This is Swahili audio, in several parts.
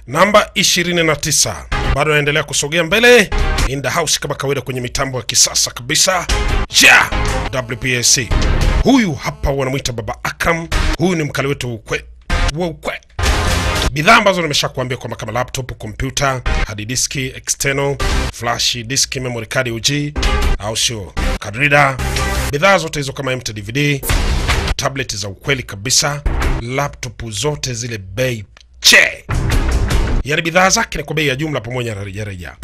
Namba 29. Bado naendelea kusogea mbele. In the house kama kawaida kwenye mitambo ya kisasa kabisa. Yeah! WPSC. Huyu hapa wanamuita Baba Akram. Huyu ni mkali wetu ukwe. Bidhaa ambazo nimeshakuambia kwamba kama laptop, computer, hard disk, external, flash disk, memory card OG, au sio, card reader. Bidhaa zote hizo kama MT DVD, tablet za ukweli kabisa, laptop zote zile bei che. Yaani bidhaa zake ni kwa bei ya jumla pamoja na rejareja.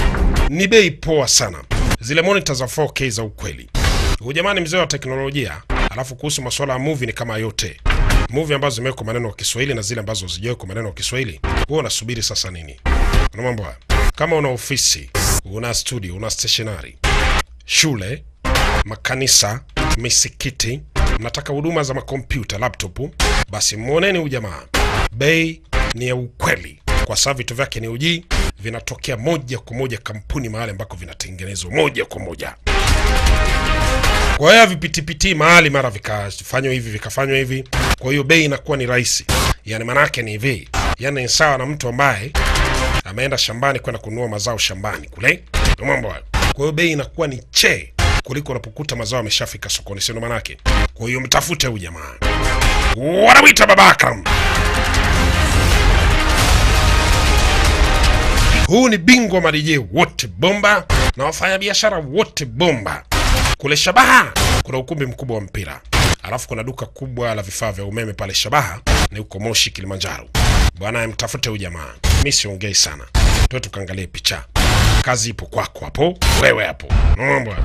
Ni bei poa sana. Zile monitor za 4K za ukweli. Huyu jamani mzee wa teknolojia. Alafu kuhusu masuala ya movie ni kama yote. Movie ambazo zimewekwa maneno ya Kiswahili na zile ambazo hazijawekwa maneno ya Kiswahili. Wewe unasubiri sasa nini? Una mambo haya. Kama una ofisi, una studio, una stationery, shule, makanisa, misikiti, mnataka huduma za makompyuta, laptop, basi muoneni huyu jamaa. Bei ni ya ukweli. Kwa sababu vitu vyake ni uji, vinatokea moja kwa moja kampuni mahali ambako vinatengenezwa moja kwa moja. Kwa hiyo vipitipiti mahali mara vikafanywa hivi vikafanywa hivi. Kwa hiyo bei inakuwa ni rahisi. Yaani manake ni hivi. Yaani ni sawa na mtu ambaye ameenda shambani kwenda kununua mazao shambani kule. Mambo hayo. Kwa hiyo bei inakuwa ni che kuliko unapokuta mazao yameshafika sokoni, sio manake. Kwa hiyo mtafute huyu jamaa. Wanamuita Baba Akram. Huu ni bingwa madije wote bomba na wafanya biashara wote bomba. Kule Shabaha kuna ukumbi mkubwa wa mpira. Alafu kuna duka kubwa la vifaa vya umeme pale Shabaha, ni huko Moshi Kilimanjaro. Bwana mtafute huyu jamaa. Mimi siongei sana. Tuwe tukaangalie picha. Kazi ipo kwako hapo, wewe hapo. Naomba.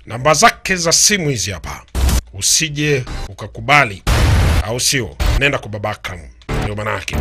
Namba zake za simu hizi hapa. Usije ukakubali au sio? Nenda kwa Baba Akram. Ndio maana yake.